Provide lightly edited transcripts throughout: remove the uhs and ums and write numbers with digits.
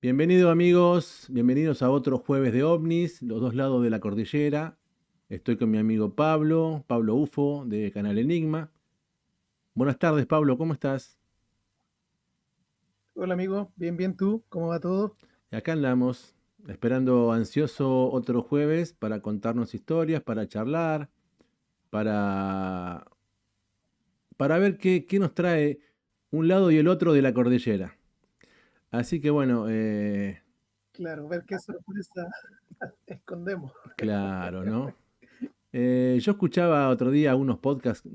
Bienvenidos amigos, bienvenidos a otro jueves de ovnis, los dos lados de la cordillera. Estoy con mi amigo Pablo, Pablo UFO de Canal Enigma. Buenas tardes Pablo, ¿cómo estás? Hola amigo, bien, bien tú, ¿cómo va todo? Acá andamos, esperando ansioso otro jueves para contarnos historias, para charlar, para, para ver qué nos trae un lado y el otro de la cordillera. Así que bueno, Claro, ver qué sorpresa escondemos. claro, ¿no? Yo escuchaba otro día algunos podcasts,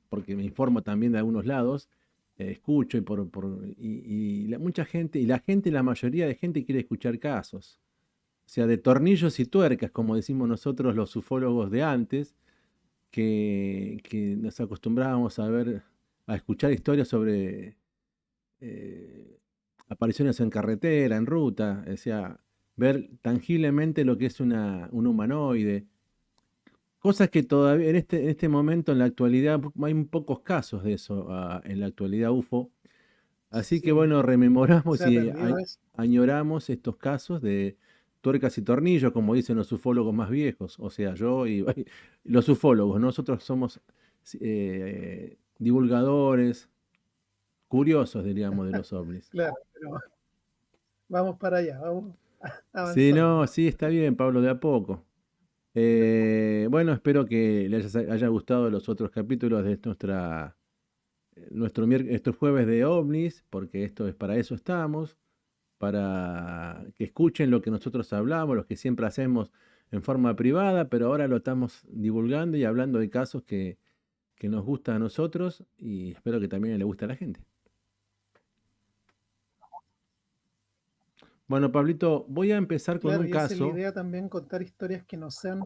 porque me informo también de algunos lados, escucho y mucha gente, y la gente, la mayoría de gente quiere escuchar casos, o sea, de tornillos y tuercas, como decimos nosotros los ufólogos de antes, que nos acostumbrábamos a ver, a escuchar historias sobre eh, apariciones en carretera, en ruta, o sea, ver tangiblemente lo que es un humanoide. Cosas que todavía en este momento, en la actualidad, hay pocos casos de eso en la actualidad UFO. Así que Sí, bueno, rememoramos se ha y perdido eso. añoramos estos casos de tuercas y tornillos, como dicen los ufólogos más viejos. O sea, yo y los ufólogos, nosotros somos divulgadores, curiosos, diríamos, de los ovnis. Claro, pero vamos para allá, vamos Sí, avanzando. no, sí, está bien, Pablo, de a poco. Bueno, espero que les haya gustado los otros capítulos de estos jueves de ovnis, porque esto es para eso estamos, para que escuchen lo que nosotros hablamos, lo que siempre hacemos en forma privada, pero ahora lo estamos divulgando y hablando de casos que nos gustan a nosotros y espero que también le guste a la gente. Bueno, Pablito, voy a empezar con Claro, un y esa es la caso. idea también, contar historias que no sean...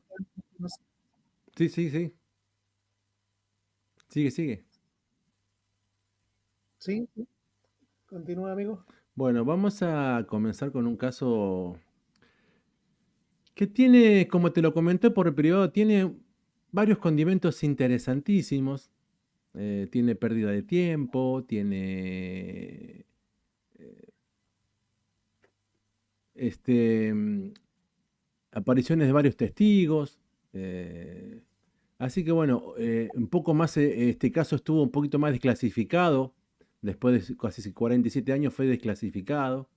Sí, sí, sí. Sigue, sigue. Sí, sí, continúa amigo. Bueno, vamos a comenzar con un caso que tiene, como te lo comenté por privado, tiene varios condimentos interesantísimos. Tiene pérdida de tiempo, tiene este, mm, apariciones de varios testigos. eh, Así que bueno, un poco más, este caso estuvo un poquito más desclasificado. Después de casi 47 años fue desclasificado.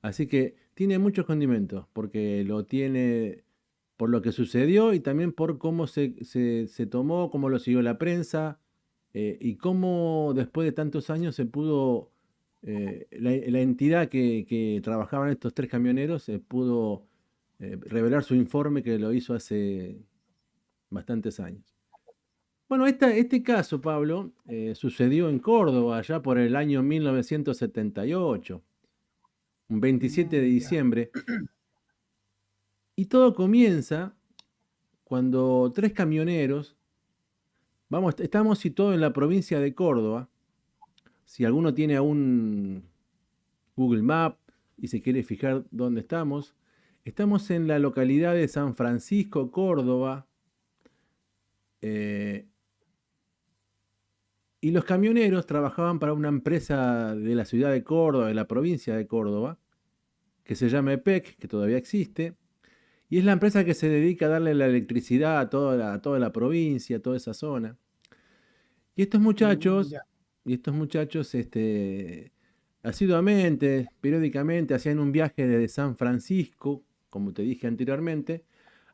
Así que tiene muchos condimentos, porque lo tiene por lo que sucedió y también por cómo se tomó, cómo lo siguió la prensa, y cómo después de tantos años se pudo, la entidad que trabajaba en estos tres camioneros, pudo revelar su informe que lo hizo hace bastantes años. Bueno, este caso, Pablo, sucedió en Córdoba, allá por el año 1978, un 27 de Ya, diciembre, y todo comienza cuando tres camioneros, estamos situados en la provincia de Córdoba. Si alguno tiene aún Google Map y se quiere fijar dónde estamos en la localidad de San Francisco, Córdoba, eh, y los camioneros trabajaban para una empresa de la ciudad de Córdoba, de la provincia de Córdoba, que se llama EPEC, que todavía existe, y es la empresa que se dedica a darle la electricidad a toda la provincia, a toda esa zona. Y estos muchachos, ya. y estos muchachos, asiduamente, periódicamente, hacían un viaje desde San Francisco, como te dije anteriormente,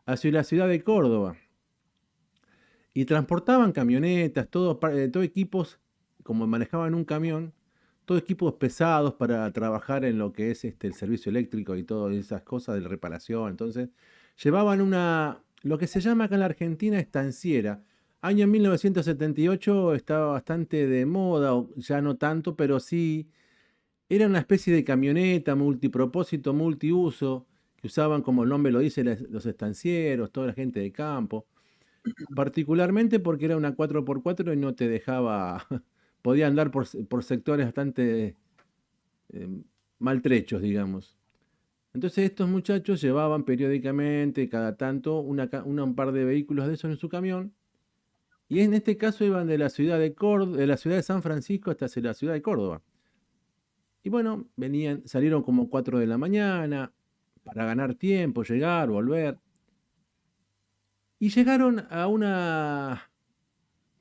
hacia la ciudad de Córdoba. Y transportaban camionetas, todo equipos, como manejaban un camión, todo equipos pesados para trabajar en lo que es el servicio eléctrico y todas esas cosas de reparación. Entonces, llevaban lo que se llama acá en la Argentina estanciera. Año 1978 estaba bastante de moda, o ya no tanto, pero sí, era una especie de camioneta multipropósito, multiuso, que usaban, como el nombre lo dice, los estancieros, toda la gente de campo. Particularmente porque era una 4x4 y no te dejaba, podía andar por sectores bastante eh, maltrechos, digamos. Entonces estos muchachos llevaban periódicamente, cada tanto, un par de vehículos de esos en su camión, y en este caso iban de la ciudad de San Francisco hasta la ciudad de Córdoba. Y bueno, salieron como 4 de la mañana para ganar tiempo, llegar, volver. Y llegaron a una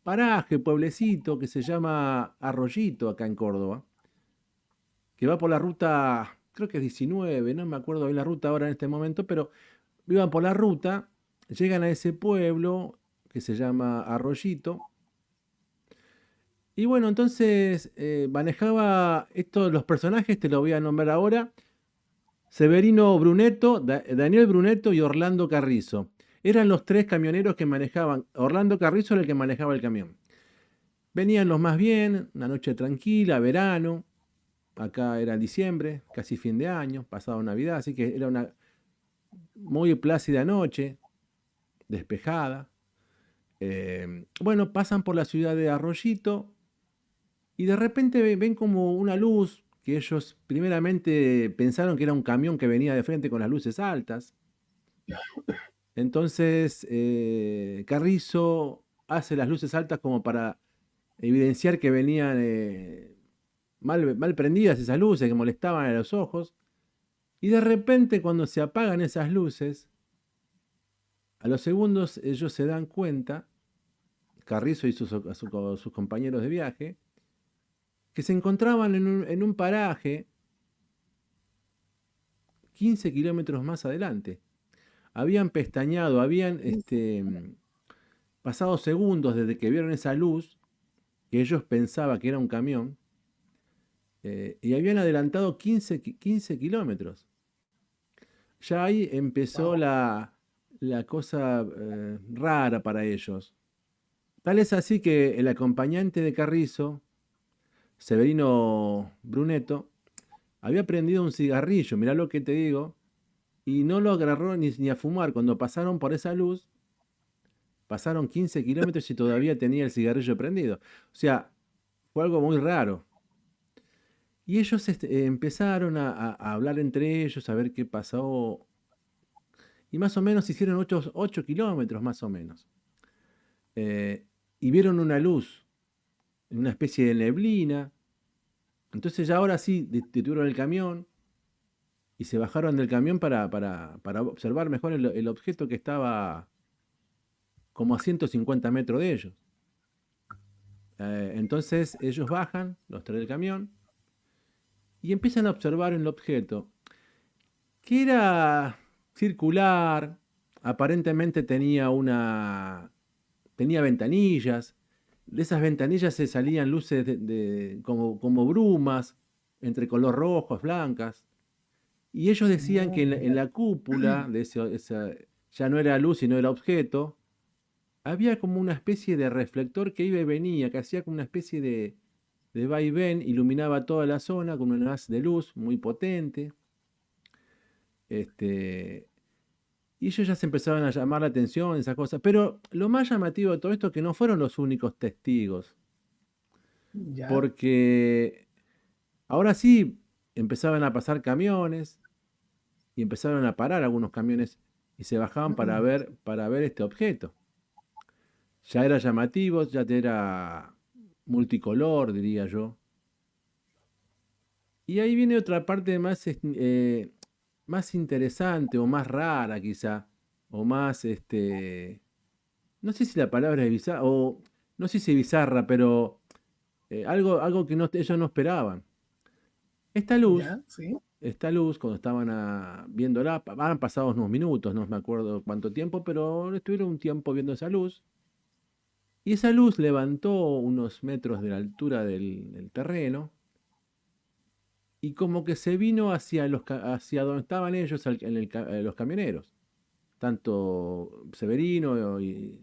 paraje, pueblecito que se llama Arroyito acá en Córdoba, que va por la ruta, creo que es 19, no me acuerdo bien la ruta ahora en este momento, pero iban por la ruta, llegan a ese pueblo que se llama Arroyito. Y bueno, entonces manejaba estos los personajes, te lo voy a nombrar ahora. Severino Brunetto, Daniel Brunetto y Orlando Carrizo. Eran los tres camioneros que manejaban. Orlando Carrizo era el que manejaba el camión. Venían los más bien, una noche tranquila, verano. Acá era diciembre, casi fin de año, pasado Navidad, así que era una muy plácida noche, despejada. Bueno, pasan por la ciudad de Arroyito y de repente ven como una luz que ellos primeramente pensaron que era un camión que venía de frente con las luces altas. Entonces Carrizo hace las luces altas como para evidenciar que venían mal prendidas esas luces que molestaban a los ojos. Y de repente cuando se apagan esas luces, a los segundos ellos se dan cuenta, Carrizo y sus compañeros de viaje, que se encontraban en un paraje 15 kilómetros más adelante. Habían pestañeado, habían pasado segundos desde que vieron esa luz, que ellos pensaban que era un camión, y habían adelantado 15 kilómetros. Ya ahí empezó Wow. la cosa rara para ellos. Tal es así que el acompañante de Carrizo, Severino Brunetto, había prendido un cigarrillo, mirá lo que te digo, y no lo agarró ni a fumar. Cuando pasaron por esa luz, pasaron 15 kilómetros y todavía tenía el cigarrillo prendido. O sea, fue algo muy raro. Y ellos empezaron a hablar entre ellos, a ver qué pasó. Y más o menos hicieron 8 kilómetros, más o menos. Eh, y vieron una luz, una especie de neblina. Entonces ya ahora sí detuvieron el camión y se bajaron del camión para observar mejor el objeto que estaba como a 150 metros de ellos. Entonces ellos bajan, los tres del camión, y empiezan a observar el objeto, que era circular, aparentemente tenía ventanillas, de esas ventanillas se salían luces como brumas, entre color rojos, blancas, y ellos decían que en la cúpula de ya no era luz, sino era objeto, había como una especie de reflector que iba y venía, que hacía como una especie de vaivén, iluminaba toda la zona con un haz de luz muy potente. Este, y ellos ya se empezaban a llamar la atención, esas cosas. Pero lo más llamativo de todo esto es que no fueron los únicos testigos, Ya. porque ahora sí empezaban a pasar camiones y empezaron a parar algunos camiones y se bajaban para ver este objeto. Ya era llamativo, ya era multicolor, diría yo. Y ahí viene otra parte más, más interesante o más rara quizá, o más, no sé si la palabra es bizarra, o no sé si bizarra, pero algo que ellos no esperaban. Esta luz, Ya, sí. esta luz, cuando estaban viéndola, han pasado unos minutos, no me acuerdo cuánto tiempo, pero estuvieron un tiempo viendo esa luz. Y esa luz levantó unos metros de la altura del terreno y como que se vino hacia donde estaban ellos, los camioneros, tanto Severino y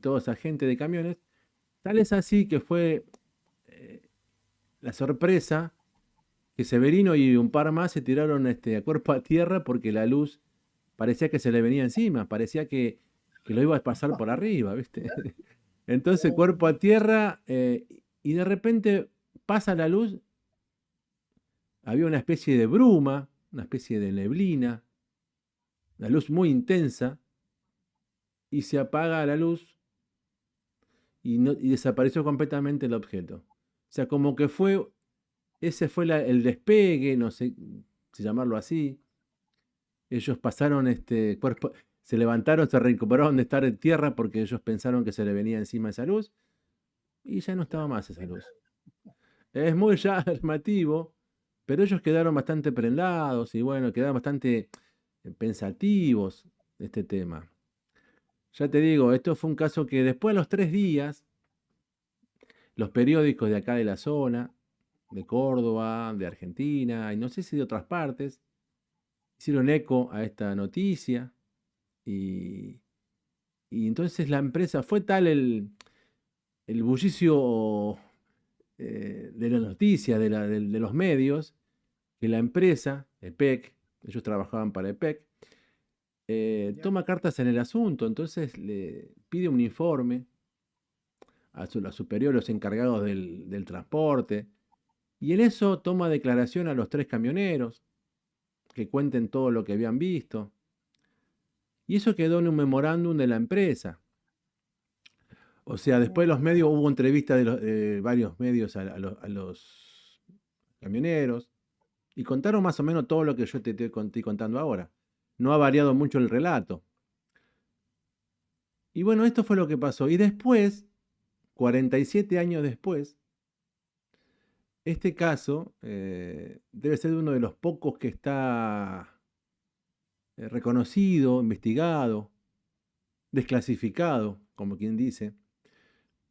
toda esa gente de camiones. Tal es así que fue eh, la sorpresa que Severino y un par más se tiraron a cuerpo a tierra porque la luz parecía que se le venía encima, parecía que lo iba a pasar por arriba, ¿viste? Entonces Oh, cuerpo a tierra y de repente pasa la luz, había una especie de bruma, una especie de neblina, una luz muy intensa y se apaga la luz y desapareció completamente el objeto. O sea, como que fue ese fue el despegue, no sé si llamarlo así. Ellos pasaron cuerpo, se levantaron, se recuperaron de estar en tierra porque ellos pensaron que se le venía encima esa luz y ya no estaba Claro, más esa sí, luz. Es muy llamativo, pero ellos quedaron bastante prendados y bueno, quedaron bastante pensativos de este tema. Ya te digo, esto fue un caso que después de los 3 días, los periódicos de acá de la zona, de Córdoba, de Argentina y no sé si de otras partes, hicieron eco a esta noticia y, y entonces la empresa fue tal el bullicio de la noticia, de los medios, que la empresa, EPEC, ellos trabajaban para EPEC, ya. toma cartas en el asunto, entonces le pide un informe a los superiores, los encargados del transporte, y en eso toma declaración a los 3 camioneros, que cuenten todo lo que habían visto, y eso quedó en un memorándum de la empresa. O sea, después de los medios Ya. hubo entrevistas de varios medios a los camioneros y contaron más o menos todo lo que yo te estoy contando ahora. No ha variado mucho el relato. Y bueno, esto fue lo que pasó. Y después, 47 años después, este caso debe ser uno de los pocos que está reconocido, investigado, desclasificado, como quien dice,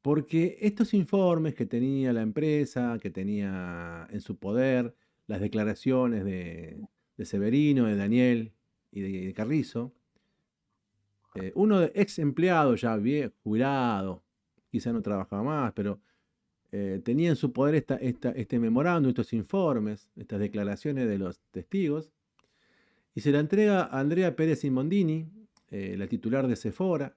porque estos informes que tenía la empresa, que tenía en su poder las declaraciones de Severino, de Daniel y de Carrizo, uno de ex empleado ya viejo, jubilado, quizá no trabajaba más, pero tenía en su poder este memorándum, estos informes, estas declaraciones de los testigos, y se la entrega a Andrea Pérez Simondini, la titular de Sephora,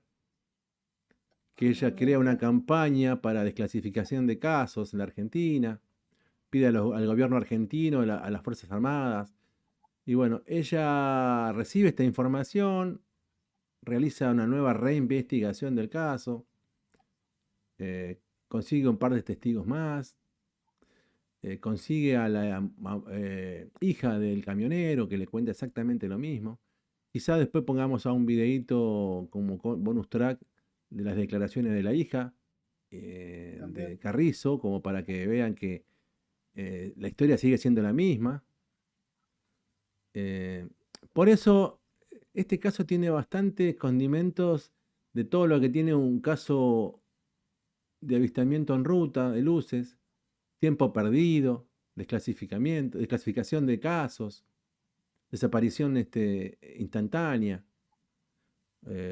que ella crea una Ya. campaña para desclasificación de casos en la Argentina, pide al gobierno argentino, a las Fuerzas Armadas, y bueno, ella recibe esta información, realiza una nueva reinvestigación del caso, eh, consigue un par de testigos más, consigue a la hija del camionero que le cuenta exactamente lo mismo. Quizá después pongamos a un videíto como bonus track de las declaraciones de la hija de También. Carrizo, como para que vean que la historia sigue siendo la misma. Eh, por eso, este caso tiene bastantes condimentos de todo lo que tiene un caso de avistamiento en ruta, de luces, tiempo perdido, desclasificación de casos, desaparición instantánea,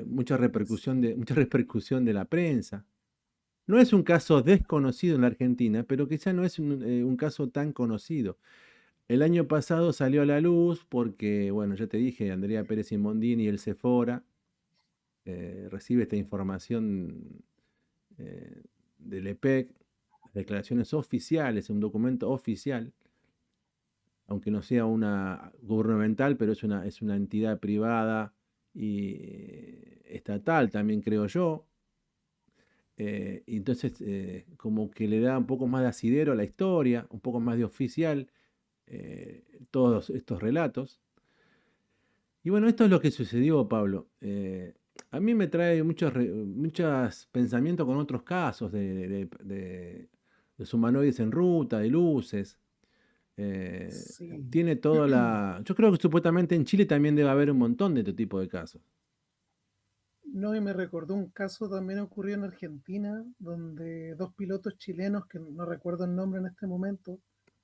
mucha repercusión de la prensa. No es un caso desconocido en la Argentina, pero quizá no es un caso tan conocido. El año pasado salió a la luz porque, bueno, ya te dije, Andrea Pérez Simondini y el Sephora recibe esta información del EPEC, declaraciones oficiales, un documento oficial, aunque no sea una gubernamental, pero es una entidad privada y estatal también, creo yo. Y entonces, como que le da un poco más de asidero a la historia, un poco más de oficial todos estos relatos. Y bueno, esto es lo que sucedió, Pablo. A mí me trae muchos pensamientos con otros casos de los humanoides en ruta, de luces. Sí. Tiene toda la... Yo creo que supuestamente en Chile también debe haber un montón de este tipo de casos. No, y me recordó un caso también ocurrido en Argentina, donde dos pilotos chilenos, que no recuerdo el nombre en este momento,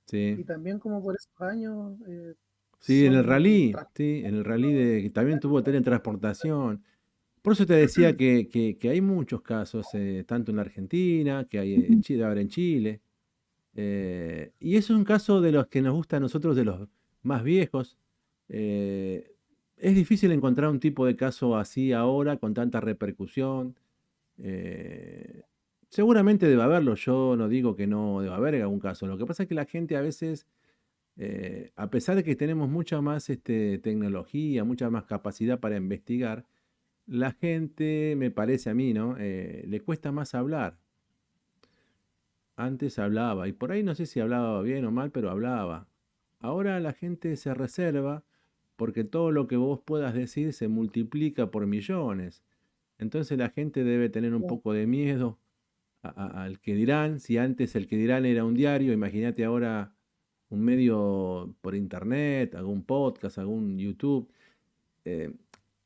Sí. y también como por esos años Sí, en el son rally, sí, en el rally que también tuvo teletransportación. Por eso te decía transportados. que hay muchos casos, tanto en la Argentina, que hay en Chile, ahora en Chile. Y es un caso de los que nos gusta a nosotros, de los más viejos. Eh, es difícil encontrar un tipo de caso así ahora, con tanta repercusión. Eh, Seguramente debe haberlo, yo no digo que no deba haber algún caso. Lo que pasa es que la gente a veces, a pesar de que tenemos mucha más tecnología, mucha más capacidad para investigar, la gente, me parece a mí, ¿no? Le cuesta más hablar. antes hablaba, y por ahí no sé si hablaba bien o mal, pero hablaba. Ahora la gente se reserva porque todo lo que vos puedas decir se multiplica por millones. Entonces la gente debe tener un Claro, poco de miedo al que dirán. Si antes el que dirán era un diario, imagínate ahora un medio por internet, algún podcast, algún YouTube. eh,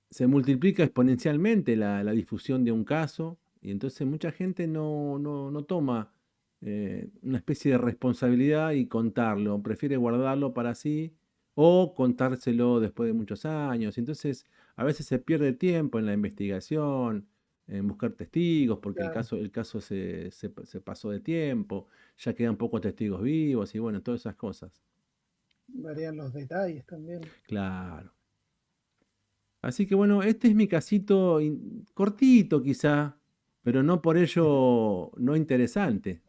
Se multiplica exponencialmente la difusión de un caso y entonces mucha gente no toma una especie de responsabilidad y contarlo, prefiere guardarlo para sí o contárselo después de muchos años. Entonces a veces se pierde tiempo en la investigación, en buscar testigos, porque claro, el caso se pasó de tiempo, ya quedan pocos testigos vivos y bueno, todas esas cosas. varían los detalles también. Claro. Así que bueno, este es mi casito cortito quizá, pero no por ello no interesante.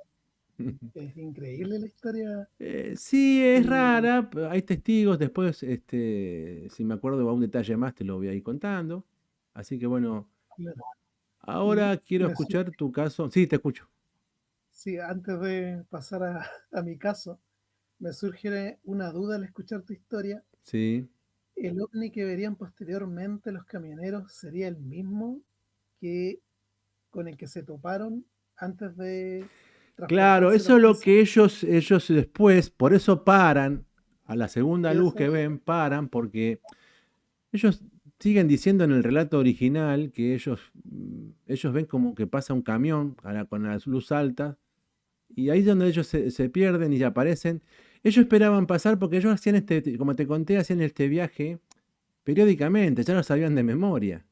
Es increíble la historia. Sí, es Y rara, hay testigos, después, si me acuerdo de un detalle más, te lo voy a ir contando. Así que bueno, claro, y ahora quiero me escuchar tu caso. Sí, te escucho. sí, antes de pasar a mi caso, me surge una duda al escuchar tu historia. Sí. ¿El ovni que verían posteriormente los camioneros sería el mismo que con el que se toparon antes de Claro, transportarse eso los es lo 15? que ellos después, por eso paran, a la segunda ¿Qué luz es que eso? ven, paran, porque ellos siguen diciendo en el relato original que ellos ven como que pasa un camión con la luz alta y ahí es donde ellos se pierden y aparecen. Ellos esperaban pasar porque ellos hacían como te conté, hacían este viaje periódicamente, ya lo sabían de memoria.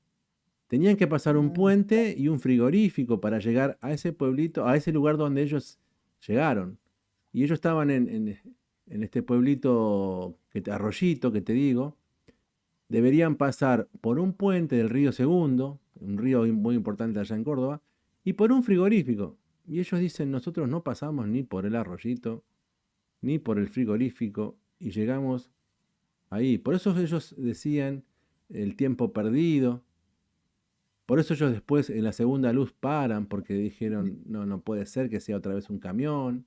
Tenían que pasar un Mm, puente y un frigorífico para llegar a ese pueblito, a ese lugar donde ellos llegaron. Y ellos estaban en este pueblito, Arroyito, que te digo, deberían pasar por un puente del río Segundo, un río muy importante allá en Córdoba, y por un frigorífico. Y ellos dicen, nosotros no pasamos ni por el arroyito, ni por el frigorífico, y llegamos ahí. Por eso ellos decían el tiempo perdido, por eso ellos después en la segunda luz paran, porque dijeron, no, no puede ser que sea otra vez un camión,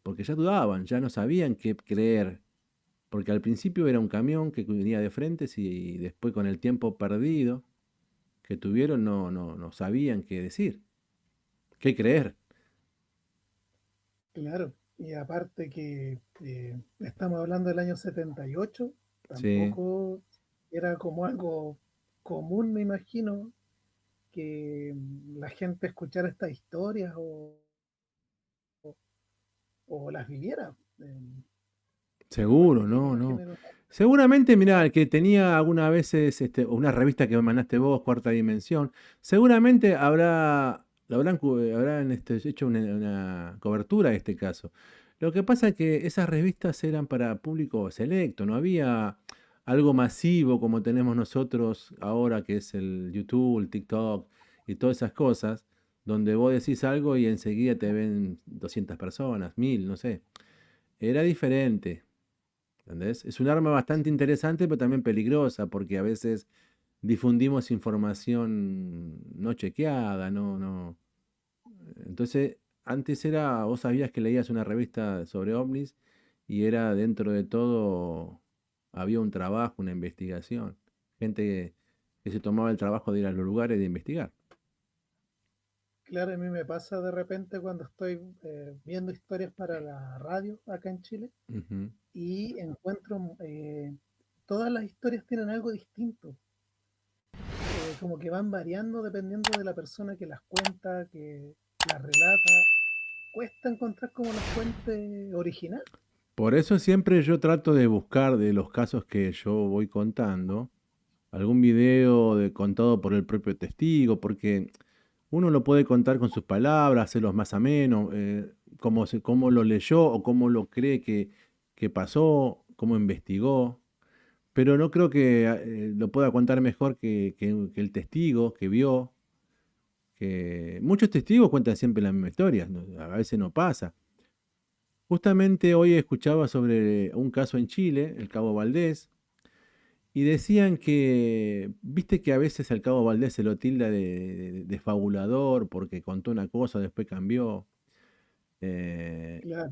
porque ya dudaban, ya no sabían qué creer. Porque al principio era un camión que venía de frente y después con el tiempo perdido que tuvieron no sabían qué decir, qué creer. claro, y aparte que estamos hablando del año 78, Sí, tampoco era como algo común, me imagino, que la gente escuchara estas historias o las viviera. seguro, Aparte que me no, no. imagino, Seguramente, mirá, el que tenía algunas veces una revista que me mandaste vos, Cuarta Dimensión, seguramente habrán hecho una cobertura de este caso. Lo que pasa es que esas revistas eran para público selecto, no había algo masivo como tenemos nosotros ahora, que es el YouTube, el TikTok y todas esas cosas, donde vos decís algo y enseguida te ven 200 personas, 1000, no sé. Era diferente. ¿Entendés? Es un arma bastante interesante, pero también peligrosa, porque a veces difundimos información no chequeada, no. Entonces, antes vos sabías que leías una revista sobre ovnis y era dentro de todo, había un trabajo, una investigación, gente que se tomaba el trabajo de ir a los lugares de investigar. claro, a mí me pasa de repente cuando estoy viendo historias para la radio acá en Chile Ujú. y encuentro, todas las historias tienen algo distinto, como que van variando dependiendo de la persona que las cuenta, que las relata. Cuesta encontrar como la fuente original. Por eso siempre yo trato de buscar de los casos que yo voy contando, algún video contado por el propio testigo, porque uno lo puede contar con sus palabras, hacerlos más ameno, cómo lo leyó o cómo lo cree que pasó, cómo investigó, pero no creo que lo pueda contar mejor que el testigo que vio, que muchos testigos cuentan siempre la misma historia, a veces no pasa. Justamente hoy escuchaba sobre un caso en Chile, el Cabo Valdés, y decían que, viste que a veces al Cabo Valdés se lo tilda de fabulador porque contó una cosa, después cambió. Eh, claro,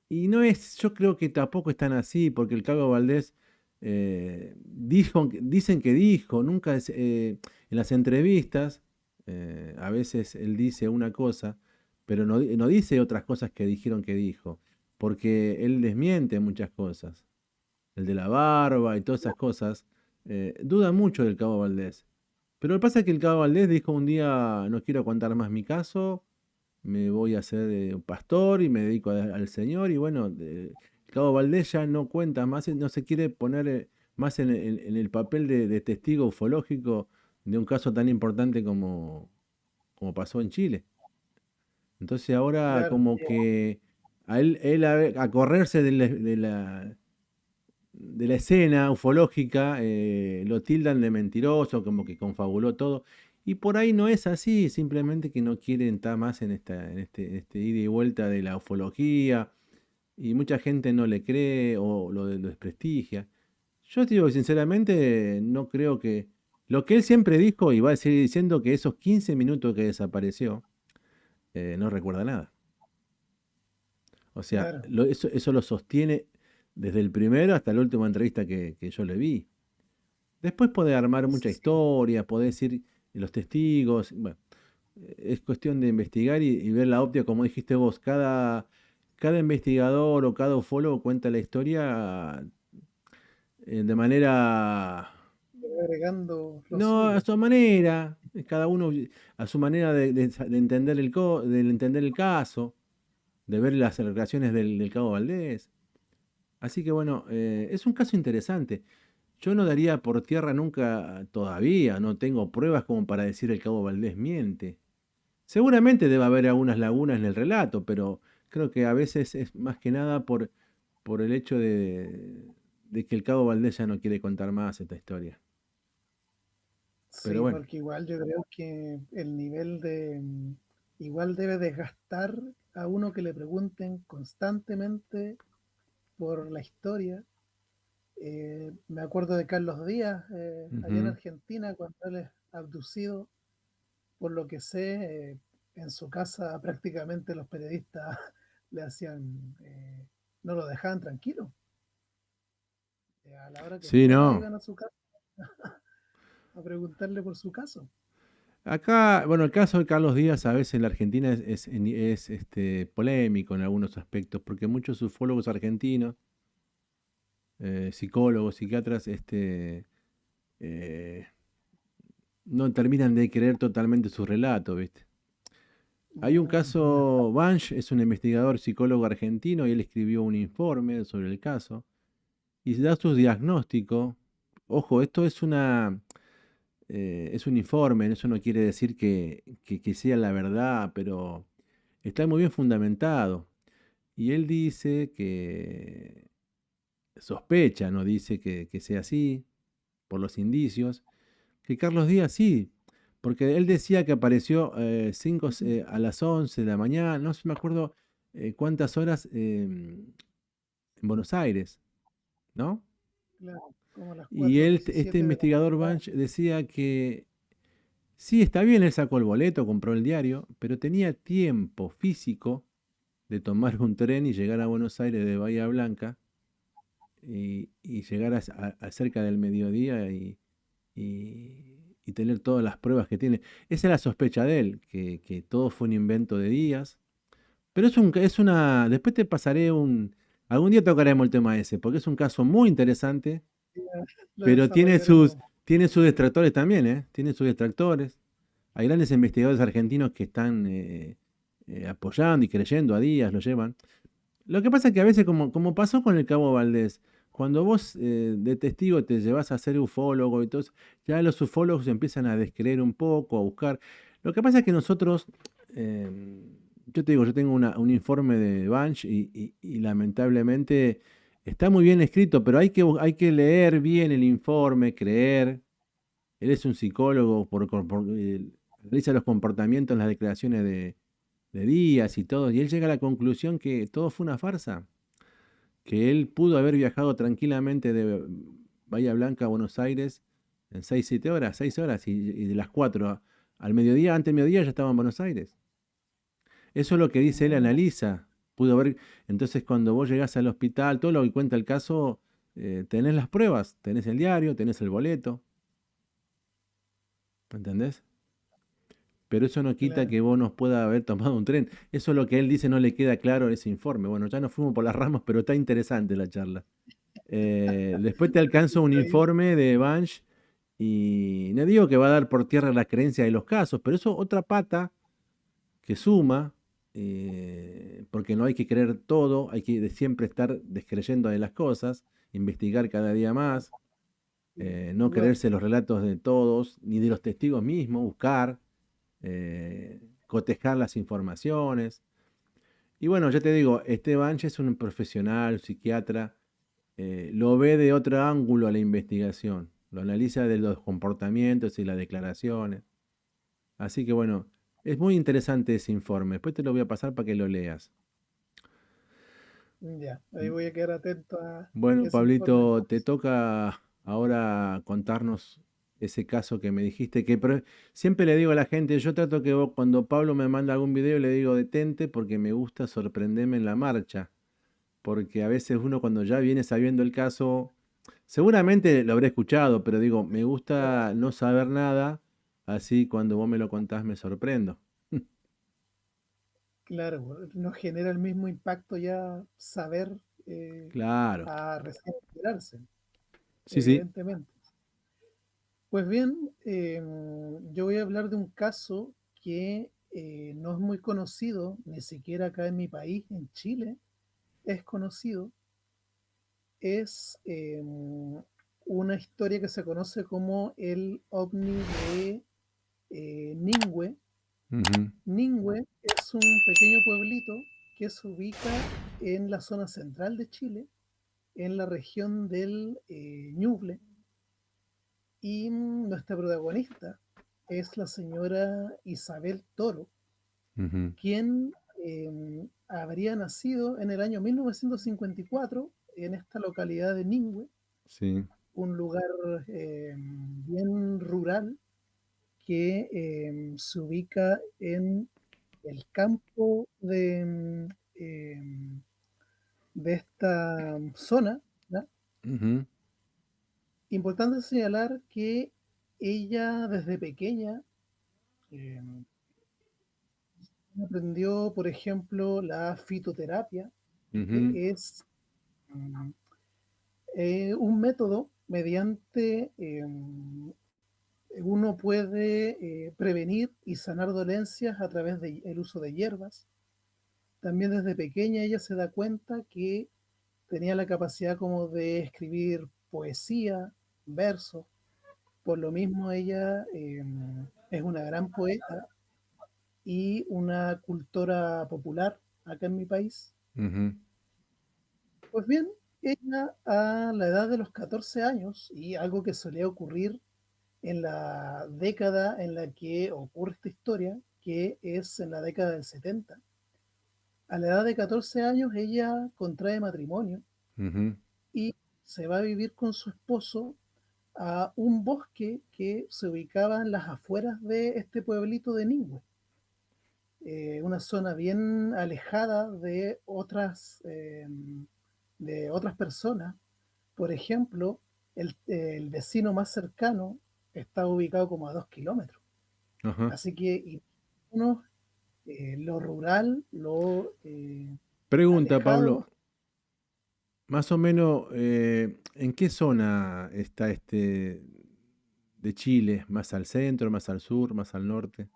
y no es, yo creo que tampoco es tan así, porque el Cago Valdés dicen que dijo, nunca en las entrevistas, a veces él dice una cosa, pero no dice otras cosas que dijeron que dijo, porque él desmiente muchas cosas. El de la barba y todas esas cosas, duda mucho del Cabo Valdés. Pero lo que pasa es que el Cabo Valdés dijo un día, no quiero contar más mi caso, me voy a ser un pastor y me dedico al Señor. Y bueno, el Cabo Valdés ya no cuenta más, no se quiere poner más en el papel de testigo ufológico de un caso tan importante como pasó en Chile. Entonces ahora claro. como que a correrse de la escena ufológica, lo tildan de mentiroso, como que confabuló todo. Y por ahí no es así, simplemente que no quieren estar más en este ida y vuelta de la ufología, y mucha gente no le cree o lo desprestigia. Yo te digo, sinceramente, no creo que. Lo que él siempre dijo, y va a seguir diciendo, que esos 15 minutos que desapareció, no recuerda nada. O sea, Claro, eso lo sostiene desde el primero hasta la última entrevista que yo le vi. Después podés armar mucha sí, historia, podés decir los testigos. Bueno, es cuestión de investigar y ver la óptica, como dijiste vos. Cada investigador o cada ufólogo cuenta la historia de manera. agregando lo No, a suyo. su manera. Cada uno a su manera de entender el caso, de ver las relaciones del Cabo Valdés. Así que bueno, es un caso interesante. Yo no daría por tierra nunca todavía, no tengo pruebas como para decir el Cabo Valdés miente. Seguramente debe haber algunas lagunas en el relato, pero creo que a veces es más que nada por el hecho de que el Cabo Valdés ya no quiere contar más esta historia. Pero Sí, bueno, porque igual yo creo que el nivel de... igual debe desgastar a uno que le pregunten constantemente por la historia. Me acuerdo de Carlos Díaz, allá en ujú. Argentina, cuando él es abducido, por lo que sé, en su casa prácticamente los periodistas le hacían, no lo dejaban tranquilo. A la hora que Sí, fuera no. iban a su casa a preguntarle por su caso. Acá, bueno, el caso de Carlos Díaz a veces en la Argentina polémico en algunos aspectos, porque muchos ufólogos argentinos, psicólogos, psiquiatras, eh, no terminan de creer totalmente su relato, ¿viste? Hay un Ya, caso, Banch es un investigador psicólogo argentino y él escribió un informe sobre el caso y da su diagnóstico. Ojo, esto es un informe, eso no quiere decir que sea la verdad, pero está muy bien fundamentado. Y él dice que sospecha, no dice que sea así, por los indicios, que Carlos Díaz sí, porque él decía que apareció a las 11 de la mañana, no sé, me acuerdo cuántas horas en Buenos Aires, ¿no? claro, como a las Y cuatro él, este diecisiete de la investigador madrugada. Banch decía que sí, está bien, él sacó el boleto, compró el diario, pero tenía tiempo físico de tomar un tren y llegar a Buenos Aires de Bahía Blanca y llegar a cerca del mediodía y tener todas las pruebas que tiene. Esa es la sospecha de él, que todo fue un invento de Díaz. Pero después te pasaré algún día tocaremos el tema ese, porque es un caso muy interesante, Ya lo pero tiene sus, desarrollaremos. tiene sus detractores también, ¿eh? Tiene sus detractores. Hay grandes investigadores argentinos que están apoyando y creyendo a Díaz, lo llevan. Lo que pasa es que a veces, como pasó con el Cabo Valdés, cuando vos de testigo te llevas a ser ufólogo y todo eso, ya los ufólogos empiezan a descreer un poco, a buscar. Lo que pasa es que nosotros, eh, yo te digo, yo tengo un informe de Banch y lamentablemente está muy bien escrito, pero hay que leer bien el informe, creer. Él es un psicólogo, analiza los comportamientos en las declaraciones de Díaz y todo, y él llega a la conclusión que todo fue una farsa, que él pudo haber viajado tranquilamente de Bahía Blanca a Buenos Aires en 6 7 horas, 6 horas, y de las 4 al mediodía, antes del mediodía ya estaba en Buenos Aires. Eso es lo que dice él, Mm, analiza. pudo ver. Entonces, cuando vos llegás al hospital, todo lo que cuenta el caso, tenés las pruebas, tenés el diario, tenés el boleto, ¿me entendés? Pero eso no quita claro. que vos nos pueda haber tomado un tren. Eso es lo que él dice, no le queda claro en ese informe. Bueno, ya nos fuimos por las ramas, pero está interesante la charla. Después te alcanzo un Está bien. informe de Banch y no digo que va a dar por tierra la creencia de los casos, pero eso otra pata que suma, porque no hay que creer todo, hay que siempre estar descreyendo de las cosas, investigar cada día más, no Sin duda. creerse los relatos de todos, ni de los testigos mismos, buscar, cotejar las informaciones. Y bueno, ya te digo, Esteban es un profesional, psiquiatra, lo ve de otro ángulo a la investigación, lo analiza de los comportamientos y las declaraciones. Así que bueno, es muy interesante ese informe. Después te lo voy a pasar para que lo leas. Ya, ahí voy a quedar atento a Bueno, ese informe Pablito, te entonces. toca ahora contarnos ese caso que me dijiste, siempre le digo a la gente, yo trato que cuando Pablo me manda algún video le digo detente porque me gusta sorprenderme en la marcha, porque a veces uno cuando ya viene sabiendo el caso, seguramente lo habré escuchado, pero digo, me gusta no saber nada, así cuando vos me lo contás me sorprendo. Claro, no genera el mismo impacto ya saber Claro, a recién enterarse, sí, sí. evidentemente. Pues bien, yo voy a hablar de un caso que no es muy conocido, ni siquiera acá en mi país, en Chile, es conocido. Es una historia que se conoce como el ovni de Ningüe. Ujú, Ningüe es un pequeño pueblito que se ubica en la zona central de Chile, en la región del Ñuble, y nuestra protagonista es la señora Isabel Toro, ujú, quien habría nacido en el año 1954 en esta localidad de Ningüe, sí. un lugar bien rural que se ubica en el campo de esta zona, ¿ya? Ujú, Importante señalar que ella desde pequeña eh, aprendió, por ejemplo, la fitoterapia, ujú, que es mm, un método mediante uno puede prevenir y sanar dolencias a través del uso de hierbas. También desde pequeña ella se da cuenta que tenía la capacidad como de escribir poesía, versos. Por lo mismo ella es una gran poeta y una cultora popular acá en mi país. ujú. Pues bien, ella a la edad de los 14 años, y algo que solía ocurrir en la década en la que ocurre esta historia, que es en la década del 70, a la edad de 14 años ella contrae matrimonio Ujú, y se va a vivir con su esposo a un bosque que se ubicaba en las afueras de este pueblito de Ningüe, una zona bien alejada de otras personas. Por ejemplo, el vecino más cercano está ubicado como a 2 kilómetros. ajá. Así que uno, lo rural, lo Pregunta, alejado. Pablo, más o menos, ¿en qué zona está este de Chile? ¿Más al centro, más al sur, más al norte?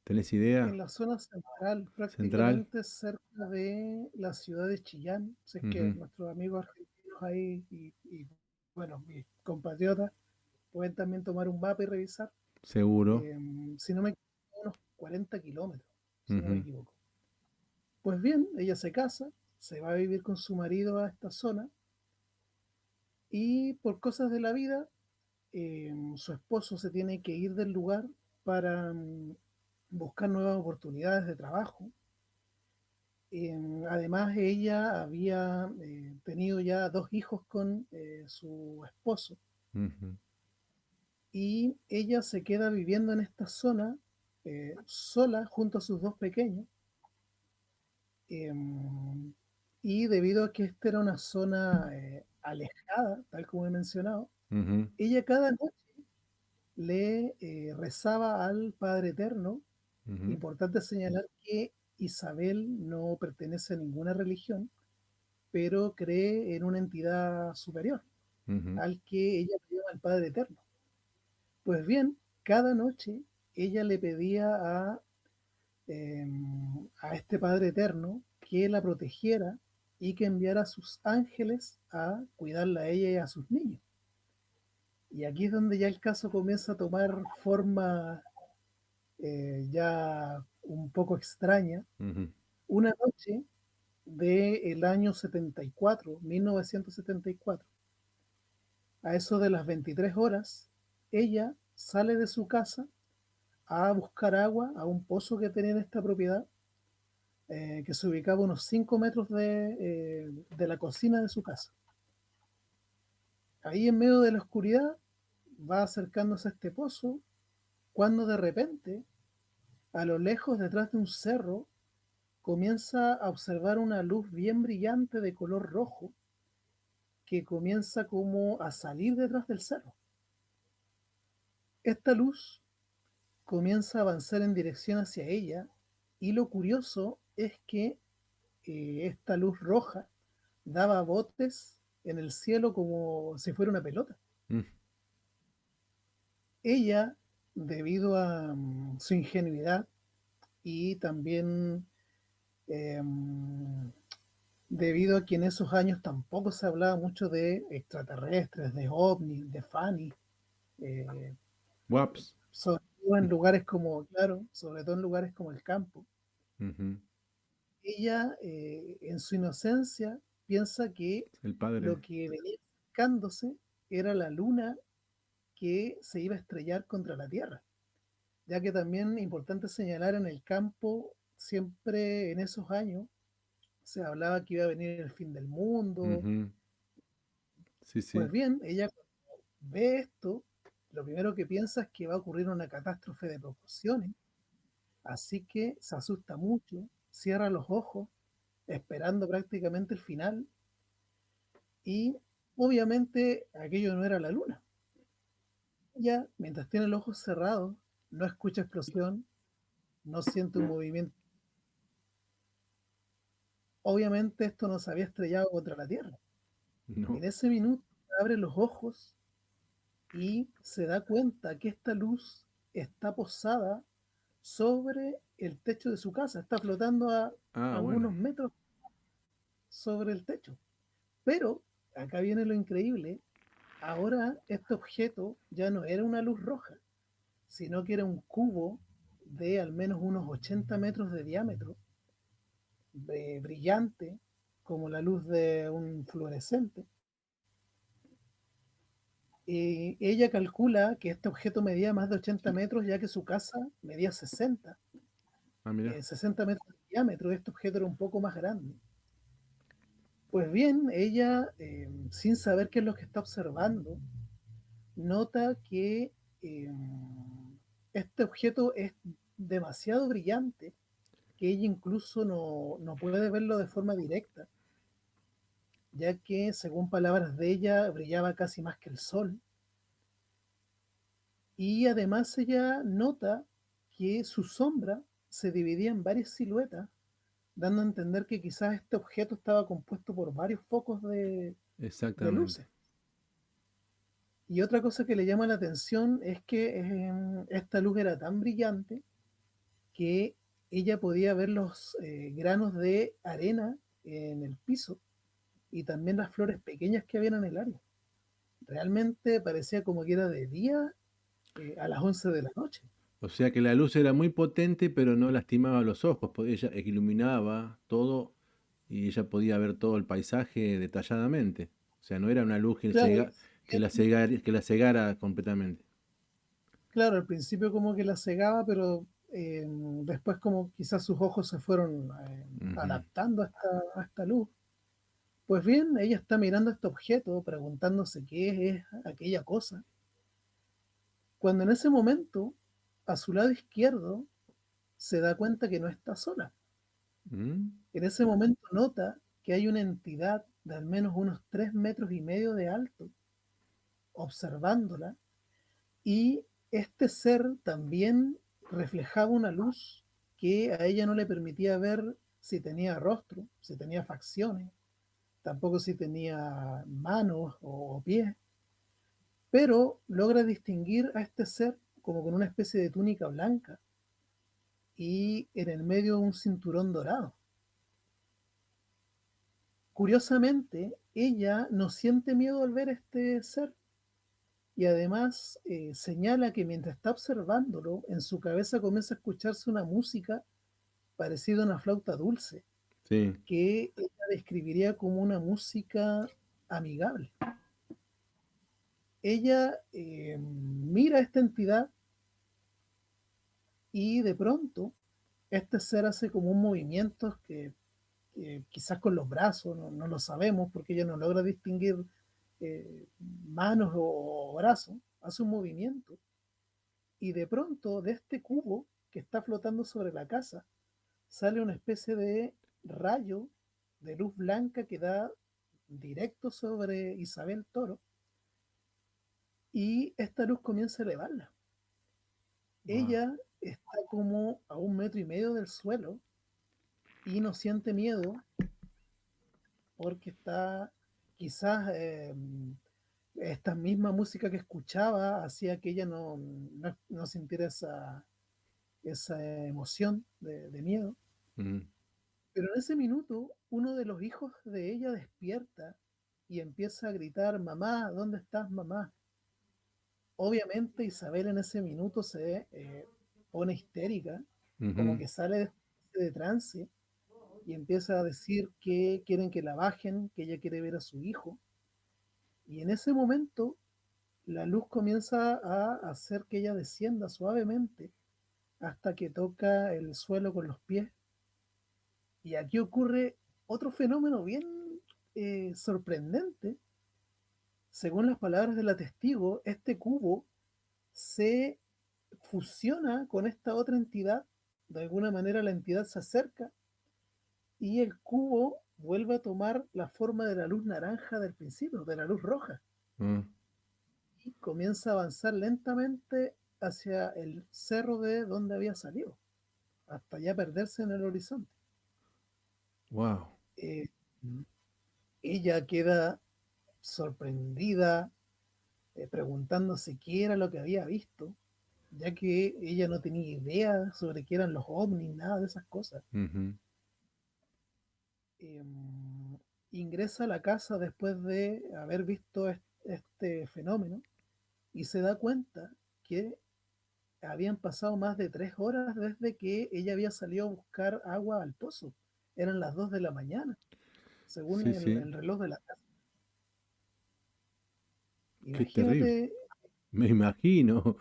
¿Tenés idea? En la zona central, ¿Central? prácticamente cerca de la ciudad de Chillán, si es que Ujú, nuestros amigos argentinos ahí bueno, mis compatriotas pueden también tomar un mapa y revisar. seguro. Si no me equivoco, unos 40 kilómetros, si no me Ujú, equivoco. Pues bien, ella se casa, se va a vivir con su marido a esta zona y por cosas de la vida, su esposo se tiene que ir del lugar para buscar nuevas oportunidades de trabajo. Además, ella había tenido ya 2 hijos con su esposo ujú, y ella se queda viviendo en esta zona sola junto a sus 2 pequeños em, y debido a que esta era una zona alejada, tal como he mencionado, Ujú, ella cada noche le rezaba al Padre Eterno. ujú, Importante señalar que Isabel no pertenece a ninguna religión, pero cree en una entidad superior, ujú, al que ella le llama el Padre Eterno. Pues bien, cada noche ella le pedía a este Padre Eterno que la protegiera y que enviara a sus ángeles a cuidarla a ella y a sus niños. Y aquí es donde ya el caso comienza a tomar forma ya un poco extraña. ujú. Una noche del año 74, 1974, a eso de las 23 horas, ella sale de su casa a buscar agua a un pozo que tenía en esta propiedad, que se ubicaba a unos 5 metros de la cocina de su casa. Ahí en medio de la oscuridad va acercándose a este pozo cuando de repente, a lo lejos, detrás de un cerro, comienza a observar una luz bien brillante de color rojo que comienza como a salir detrás del cerro. Esta luz comienza a avanzar en dirección hacia ella y lo curioso es que esta luz roja daba botes en el cielo como si fuera una pelota. Mm. Ella, debido a su ingenuidad y también eh, debido a que en esos años tampoco se hablaba mucho de extraterrestres, de ovnis, de Fanny, eh, Waps. sobre todo en lugares como, claro, sobre todo en lugares como el campo. Ujú. Ella, en su inocencia, piensa que El lo padre. que venía acercándose era la luna que se iba a estrellar contra la Tierra, ya que también importante señalar en el campo, siempre en esos años se hablaba que iba a venir el fin del mundo. Ujú. Sí, Pues sí. bien, ella ve esto, lo primero que piensa es que va a ocurrir una catástrofe de proporciones, así que se asusta mucho, cierra los ojos, esperando prácticamente el final, y obviamente aquello no era la luna. Ella, mientras tiene los ojos cerrados, no escucha explosión, no siente un movimiento. Obviamente esto no se había estrellado contra la Tierra. No. En ese minuto abre los ojos y se da cuenta que esta luz está posada sobre el techo de su casa, está flotando a Ah, bueno. algunos metros sobre el techo. Pero acá viene lo increíble, ahora este objeto ya no era una luz roja, sino que era un cubo de al menos unos 80 metros de diámetro, brillante, como la luz de un fluorescente. Y ella calcula que este objeto medía más de 80 Sí. metros, ya que su casa medía 60, Ah, mira. 60 metros de diámetro. Este objeto era un poco más grande. Pues bien, ella, sin saber qué es lo que está observando, nota que eh, este objeto es demasiado brillante, que ella incluso no puede verlo de forma directa, ya que, según palabras de ella, brillaba casi más que el sol. Y además ella nota que su sombra se dividía en varias siluetas, dando a entender que quizás este objeto estaba compuesto por varios focos de Exactamente. luces. Y otra cosa que le llama la atención es que esta luz era tan brillante que ella podía ver los granos de arena en el piso y también las flores pequeñas que había en el área. Realmente parecía como que era de día, a las 11 de la noche. O sea que la luz era muy potente, pero no lastimaba los ojos. Ella iluminaba todo y ella podía ver todo el paisaje detalladamente. O sea, no era una luz Claro, que la cegara completamente. claro, al principio como que la cegaba, pero después como quizás sus ojos se fueron Ujú. adaptando a esta luz. Pues bien, ella está mirando este objeto, preguntándose qué es aquella cosa, cuando en ese momento, a su lado izquierdo, se da cuenta que no está sola, Mm. En ese momento nota que hay una entidad de al menos unos 3,5 metros de alto observándola, y este ser también reflejaba una luz que a ella no le permitía ver si tenía rostro, si tenía facciones, tampoco si tenía manos o pies, pero logra distinguir a este ser como con una especie de túnica blanca y en el medio un cinturón dorado. Curiosamente, ella no siente miedo al ver este ser, y además señala que mientras está observándolo, en su cabeza comienza a escucharse una música parecida a una flauta dulce, Sí. que ella describiría como una música amigable. Ella mira a esta entidad y de pronto este ser hace como un movimiento que quizás con los brazos, no lo sabemos porque ella no logra distinguir manos o brazos, hace un movimiento y de pronto de este cubo que está flotando sobre la casa sale una especie de rayo de luz blanca que da directo sobre Isabel Toro, y esta luz comienza a elevarla. Wow. Ella está como a 1,5 metros del suelo y no siente miedo porque está quizás esta misma música que escuchaba hacía que ella no sintiera esa emoción de miedo. Mm. Pero en ese minuto, uno de los hijos de ella despierta y empieza a gritar, mamá, ¿dónde estás, mamá? Obviamente Isabel en ese minuto se pone histérica, como Ujú. que sale de trance y empieza a decir que quieren que la bajen, que ella quiere ver a su hijo. Y en ese momento la luz comienza a hacer que ella descienda suavemente hasta que toca el suelo con los pies. Y aquí ocurre otro fenómeno bien sorprendente. Según las palabras de la testigo, este cubo se fusiona con esta otra entidad. De alguna manera la entidad se acerca y el cubo vuelve a tomar la forma de la luz naranja del principio, de la luz roja, Mm. y comienza a avanzar lentamente hacia el cerro de donde había salido, hasta ya perderse en el horizonte. Wow. Eh, ella queda sorprendida, preguntándose qué era lo que había visto, ya que ella no tenía idea sobre qué eran los ovnis, nada de esas cosas. Ujú. Eh, Ingresa a la casa después de haber visto este fenómeno y se da cuenta que habían pasado más de 3 horas desde que ella había salido a buscar agua al pozo. Eran las 2 de la mañana, según Sí, sí. el reloj de la casa. Qué terrible. Imagínate, Me imagino. uno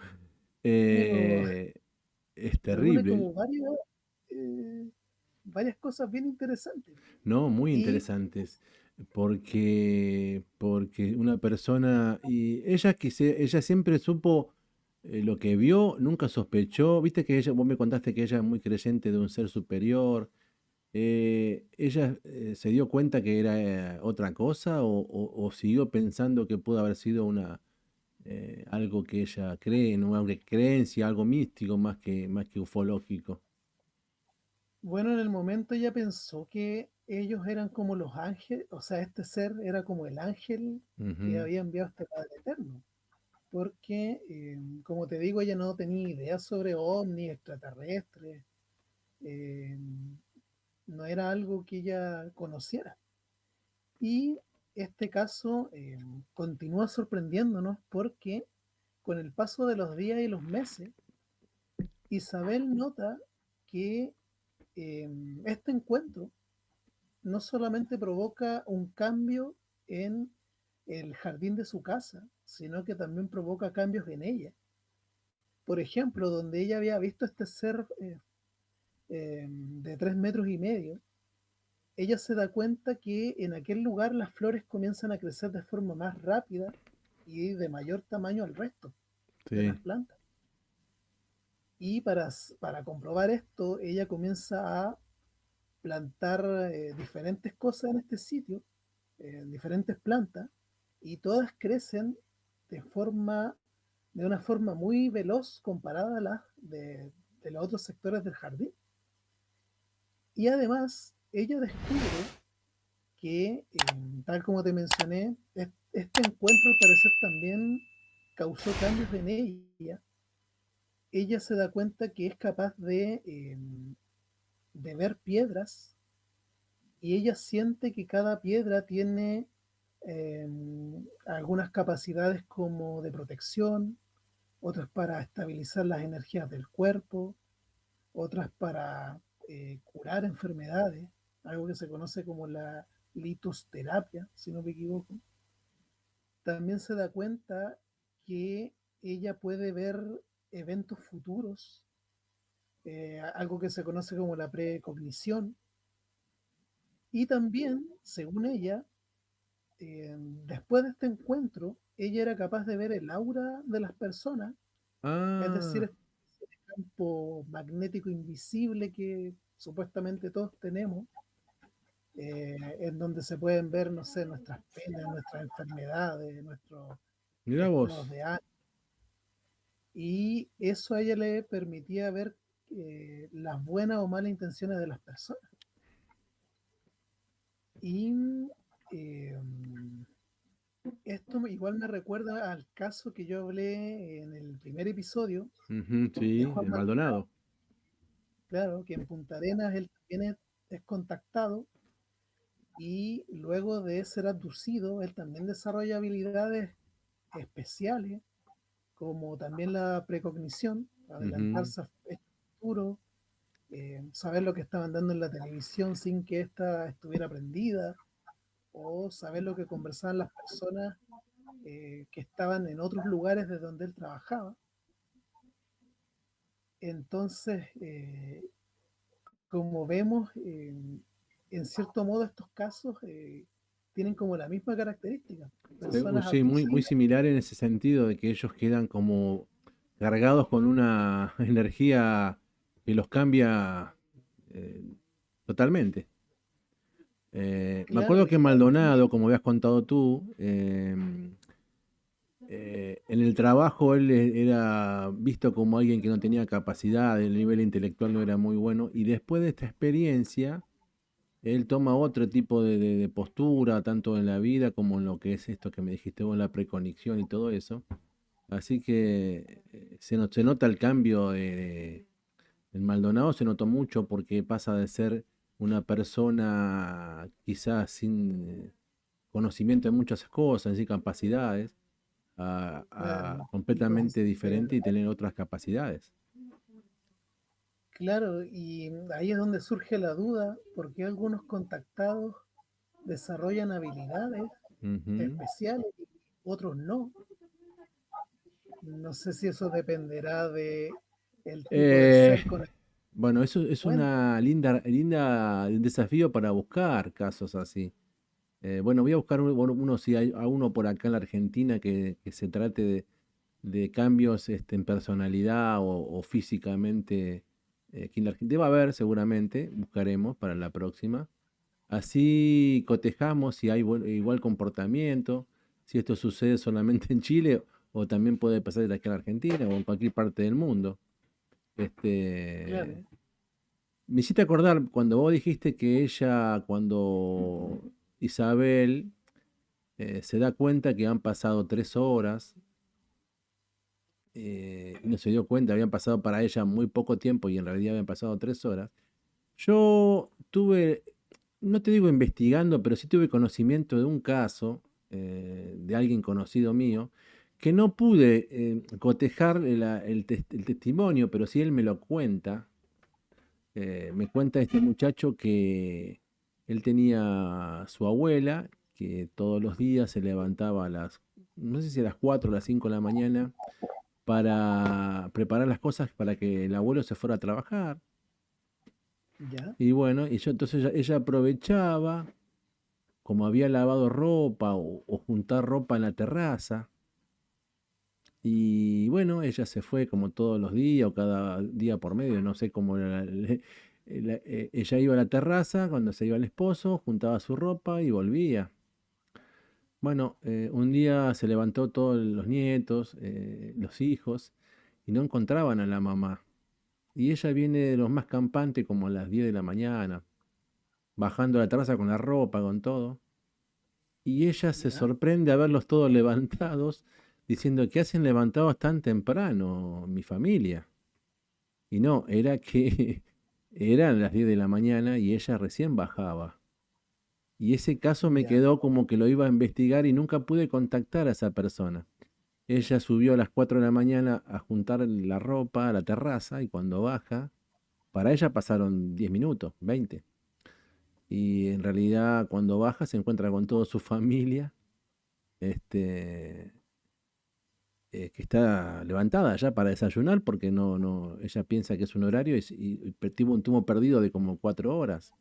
Eh, es reúne terrible. como eh, varias cosas bien interesantes. No, muy Y interesantes. Porque una persona. Y ella, ella siempre supo lo que vio, nunca sospechó. Viste que ella, vos me contaste que ella es muy creyente de un ser superior. ¿Ella se dio cuenta que era otra cosa o siguió pensando que pudo haber sido algo que ella cree, ¿no? Algo de creencia, algo místico más que ufológico? bueno, en el momento ella pensó que ellos eran como los ángeles, o sea, este ser era como el ángel que Ujú. había enviado este Padre Eterno, porque, como te digo, ella no tenía idea sobre ovnis, extraterrestres, eh, no era algo que ella conociera. Y este caso continúa sorprendiéndonos porque con el paso de los días y los meses, Isabel nota que eh, este encuentro no solamente provoca un cambio en el jardín de su casa, sino que también provoca cambios en ella. Por ejemplo, donde ella había visto este ser de 3,5 metros, ella se da cuenta que en aquel lugar las flores comienzan a crecer de forma más rápida y de mayor tamaño al resto de las Sí. plantas. Y para comprobar esto, ella comienza a plantar diferentes cosas en este sitio, diferentes plantas, y todas crecen de forma, de una forma muy veloz comparada a las de los otros sectores del jardín. Y además, ella descubre que, tal como te mencioné, este encuentro al parecer también causó cambios en ella. Ella se da cuenta que es capaz de ver piedras, y ella siente que cada piedra tiene eh, algunas capacidades como de protección, otras para estabilizar las energías del cuerpo, otras para curar enfermedades, algo que se conoce como la litosterapia, si no me equivoco. También se da cuenta que ella puede ver eventos futuros, algo que se conoce como la precognición, y también, según ella, después de este encuentro, ella era capaz de ver el aura de las personas, es decir, Ah, este campo magnético invisible que supuestamente todos tenemos, en donde se pueden ver, no sé, nuestras penas, nuestras enfermedades, nuestros mirá estados vos. de ánimo. Y eso a ella le permitía ver las buenas o malas intenciones de las personas. Y eh, esto igual me recuerda al caso que yo hablé en el primer episodio Ujú, de sí, Juan el Maldonado. Maldonado. Claro, que en Punta Arenas él también es contactado, y luego de ser abducido, él también desarrolla habilidades especiales, como también la precognición, Ujú. adelantarse a hechos futuros, saber lo que estaban dando en la televisión sin que ésta estuviera prendida, o saber lo que conversaban las personas que estaban en otros lugares de donde él trabajaba. Entonces, como vemos, en cierto modo estos casos tienen como la misma característica. Personas Sí, muy, muy abducidas, similar en ese sentido de que ellos quedan como cargados con una energía que los cambia eh, totalmente. Me claro, acuerdo que y también, Maldonado, como habías contado tú, en el trabajo él era visto como alguien que no tenía capacidad, el nivel intelectual no era muy bueno, y después de esta experiencia, él toma otro tipo de postura, tanto en la vida como en lo que es esto que me dijiste vos, la preconexión y todo eso. Así que se nota el cambio en Maldonado, se notó mucho porque pasa de ser una persona quizás sin conocimiento de muchas cosas, sin capacidades, a claro, y con completamente diferente y tener otras capacidades. claro, y ahí es donde surge la duda, porque algunos contactados desarrollan habilidades Ujú. especiales y otros no. No sé si eso dependerá de el tipo de Eh, ser con el que bueno, eso es cuenta. una un desafío para buscar casos así. Bueno, voy a buscar uno, si hay a uno por acá en la Argentina que se trate de cambios en personalidad o físicamente. Aquí en la Argentina debe haber seguramente, buscaremos para la próxima. Así cotejamos si hay igual comportamiento, si esto sucede solamente en Chile o también puede pasar aquí en Argentina o en cualquier parte del mundo. Claro, Este, Me hiciste acordar cuando vos dijiste que ella, cuando Isabel se da cuenta que han pasado 3 horas y no se dio cuenta, habían pasado para ella muy poco tiempo y en realidad habían pasado 3 horas. Yo tuve, no te digo investigando, pero sí tuve conocimiento de un caso de alguien conocido mío que no pude cotejar el testimonio, pero sí él me lo cuenta. Me cuenta este muchacho que él tenía su abuela, que todos los días se levantaba no sé si a las 4 o las 5 de la mañana, para preparar las cosas para que el abuelo se fuera a trabajar. ya, Y bueno, entonces ella aprovechaba, como había lavado ropa o juntar ropa en la terraza, y bueno, ella se fue como todos los días o cada día por medio, no sé cómo era ella iba a la terraza cuando se iba el esposo, juntaba su ropa y volvía. Bueno, un día se levantó todos los nietos, los hijos, y no encontraban a la mamá. Y ella viene de los más campantes como a las 10 de la mañana, bajando a la terraza con la ropa, con todo. Y ella se ¿Ya? sorprende a verlos todos levantados, diciendo, ¿qué hacen levantados tan temprano, mi familia? Y no, era que eran las 10 de la mañana y ella recién bajaba. Y ese caso me Ya. quedó como que lo iba a investigar y nunca pude contactar a esa persona. Ella subió a las 4 de la mañana a juntar la ropa a la terraza y cuando baja, para ella pasaron 10 minutos, 20. Y en realidad cuando baja se encuentra con toda su familia, este, que está levantada ya para desayunar porque ella piensa que es un horario y tuvo un tumo perdido de como 4 horas.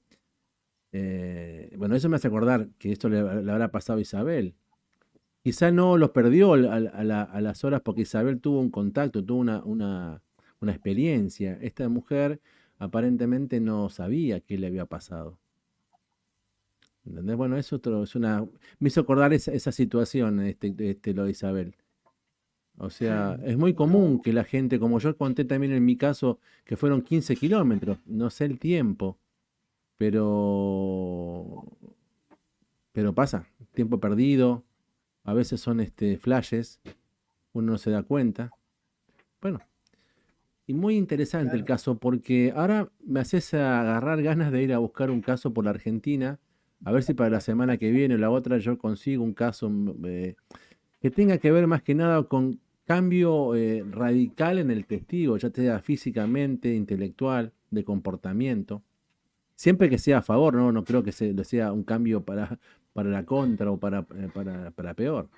Bueno, eso me hace acordar que esto le habrá pasado a Isabel. Quizá no los perdió a las horas porque Isabel tuvo un contacto, tuvo una experiencia. Esta mujer aparentemente no sabía qué le había pasado. ¿Entendés? Bueno, me hizo acordar esa situación, lo de Isabel. O sea, Sí. es muy común No, que la gente, como yo conté también en mi caso, que fueron 15 kilómetros, no sé el tiempo, pero, pero pasa, tiempo perdido, a veces son flashes, uno no se da cuenta. Bueno, y muy interesante el claro. caso porque ahora me haces agarrar ganas de ir a buscar un caso por la Argentina, a ver si para la semana que viene o la otra yo consigo un caso que tenga que ver más que nada con cambio radical en el testigo, ya sea físicamente, intelectual, de comportamiento. Siempre que sea a favor, ¿no? No creo que sea un cambio para la contra o para peor.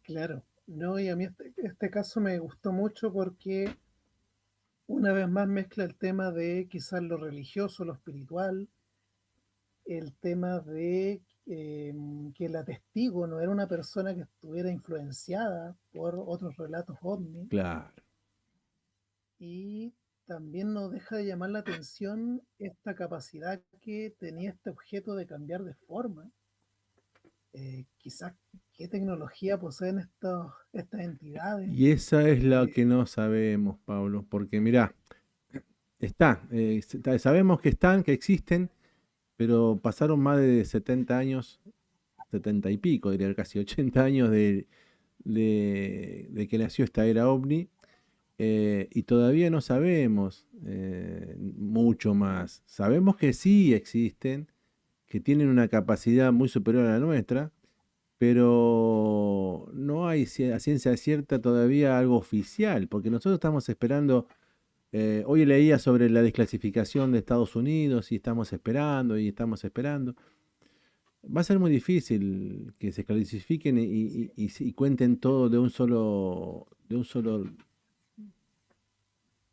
Claro. No, y a mí este caso me gustó mucho porque una vez más mezcla el tema de quizás lo religioso, lo espiritual, el tema de que la testigo no era una persona que estuviera influenciada por otros relatos ovni, Claro. y también nos deja de llamar la atención esta capacidad que tenía este objeto de cambiar de forma. Quizás qué tecnología poseen estas entidades. Y esa es la Eh, que no sabemos, Pablo, porque mirá, sabemos que están, que existen, pero pasaron más de 70 años, 70 y pico, diría casi 80 años de que nació esta era ovni, y todavía no sabemos mucho más. Sabemos que sí existen, que tienen una capacidad muy superior a la nuestra, pero no hay a ciencia cierta todavía algo oficial, porque nosotros estamos esperando. Hoy leía sobre la desclasificación de Estados Unidos y estamos esperando y estamos esperando. Va a ser muy difícil que se clasifiquen y cuenten todo de un solo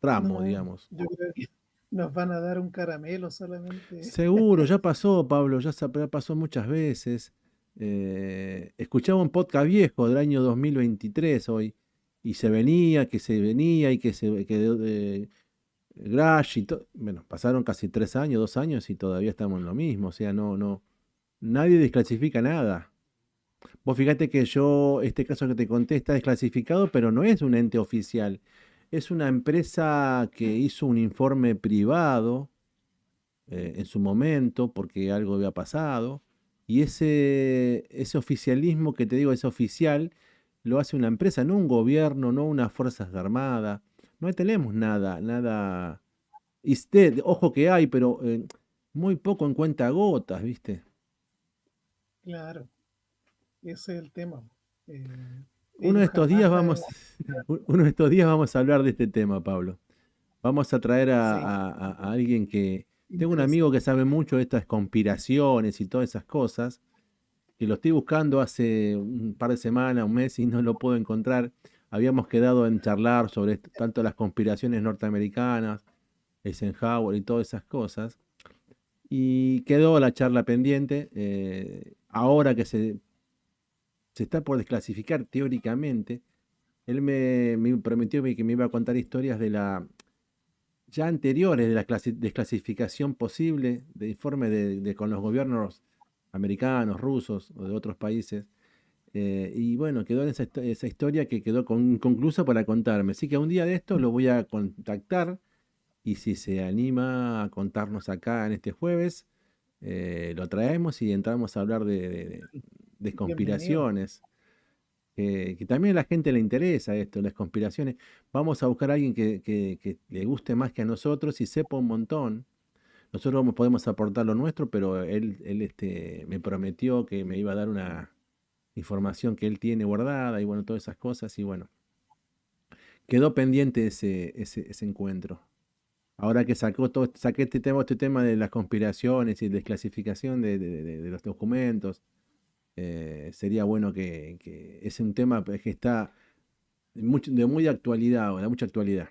tramo, no, digamos. yo creo que nos van a dar un caramelo solamente. Seguro, ya pasó, Pablo, ya pasó muchas veces. Escuchaba un podcast viejo del año 2023 hoy, y se venía y que se quedó Grash bueno, pasaron casi 3 años, 2 años y todavía estamos en lo mismo. O sea, nadie desclasifica nada. Vos fíjate que este caso que te conté está desclasificado, pero no es un ente oficial. Es una empresa que hizo un informe privado en su momento porque algo había pasado. Y ese oficialismo que te digo es oficial, lo hace una empresa, no un gobierno, no unas fuerzas armadas. No tenemos nada. Ojo que hay, pero muy poco en cuenta gotas, ¿viste? Claro, ese es el tema. Eh, Uno de ellos estos días jamás... vamos, uno de estos días vamos a hablar de este tema, Pablo. Vamos a traer a, sí, a- a- a alguien que... Tengo un amigo que interesante. sabe mucho de estas conspiraciones y todas esas cosas, que lo estoy buscando hace un par de semanas, un mes y no lo puedo encontrar. Habíamos quedado en charlar sobre tanto las conspiraciones norteamericanas, Eisenhower y todas esas cosas. Y quedó la charla pendiente. Ahora que se está por desclasificar teóricamente, él me prometió que me iba a contar historias ya anteriores de la desclasificación posible de informe con los gobiernos americanos, rusos o de otros países. Y bueno, quedó en esa historia que quedó inconclusa para contarme. Así que un día de esto lo voy a contactar y si se anima a contarnos acá en este jueves, lo traemos y entramos a hablar de Bienvenido. conspiraciones. Que también a la gente le interesa esto, las conspiraciones. Vamos a buscar a alguien que le guste más que a nosotros y sepa un montón. Nosotros podemos aportar lo nuestro, pero él me prometió que me iba a dar una información que él tiene guardada y bueno, todas esas cosas. Y bueno, quedó pendiente ese encuentro. Ahora que saqué este tema de las conspiraciones y desclasificación de los documentos, sería bueno que es un tema que está de muy actualidad, o de mucha actualidad.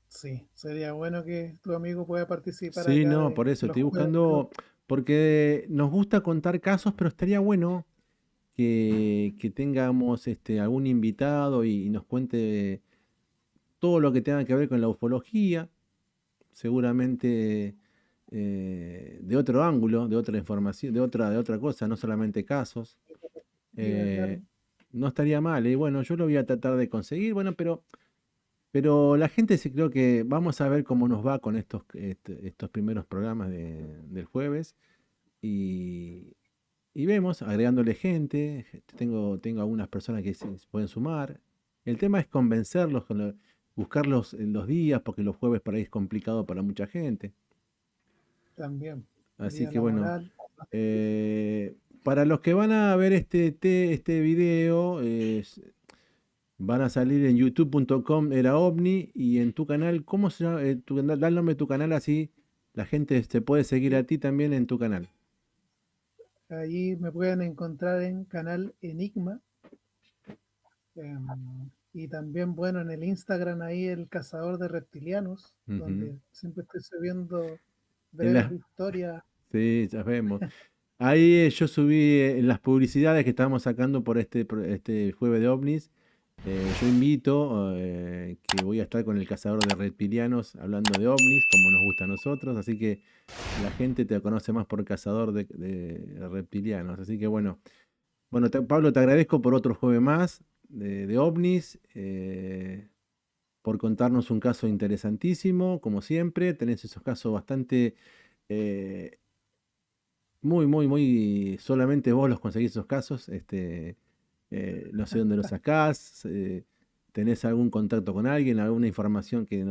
Sí, sería bueno que tu amigo pueda participar Sí, acá no, de por eso, los estoy juegos. buscando, porque nos gusta contar casos, pero estaría bueno que tengamos algún invitado y nos cuente todo lo que tenga que ver con la ufología, seguramente de otro ángulo, de otra información, de otra cosa, no solamente casos. Claro, Eh, no estaría mal, y bueno, yo lo voy a tratar de conseguir, bueno, pero la gente sí creo que vamos a ver cómo nos va con estos primeros programas del jueves y, y vemos, agregándole gente, tengo algunas personas que se pueden sumar. El tema es convencerlos, buscarlos en los días, porque los jueves por ahí es complicado para mucha gente. también. El Así día que bueno, laboral. eh, para los que van a ver este video, van a salir en youtube.com era ovni y en tu canal, ¿cómo se llama? Da el nombre de tu canal así la gente te puede seguir Sí, a ti también en tu canal. ahí me pueden encontrar en canal Enigma. Y también, bueno, en el Instagram ahí el cazador de reptilianos, Ujú. donde siempre estoy subiendo En breves las, historias. sí, ya vemos. Ahí yo subí en las publicidades que estábamos sacando por este jueves de ovnis. Yo invito que voy a estar con el cazador de reptilianos hablando de ovnis, como nos gusta a nosotros. Así que la gente te conoce más por cazador de reptilianos. Así que bueno, Pablo, te agradezco por otro jueves más de ovnis, por contarnos un caso interesantísimo, como siempre. Tenés esos casos bastante eh, muy, muy, muy, solamente vos los conseguís esos casos, no sé dónde los sacás, tenés algún contacto con alguien, alguna información que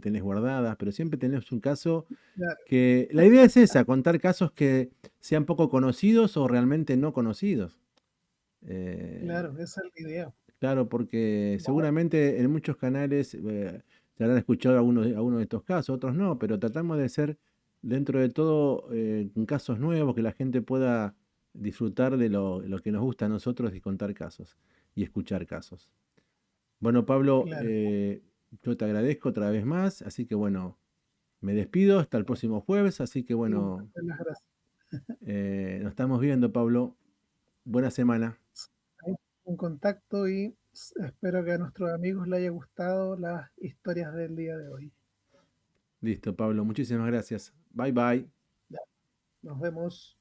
tenés guardada, pero siempre tenés un caso Claro, que, la idea es esa, contar casos que sean poco conocidos o realmente no conocidos. claro, Eh, esa es la idea. claro, porque seguramente en muchos canales se habrán escuchado algunos de estos casos, otros no, pero tratamos de ser dentro de todo casos nuevos que la gente pueda disfrutar de lo que nos gusta a nosotros y contar casos y escuchar casos. Bueno, Pablo, Claro. yo te agradezco otra vez más, así que bueno, me despido hasta el próximo jueves, así que Igual, bueno, las gracias. nos estamos viendo, Pablo. Buena semana. Ahí, un contacto y espero que a nuestros amigos les haya gustado las historias del día de hoy. Listo, Pablo, muchísimas gracias. Bye bye. Ya, nos vemos.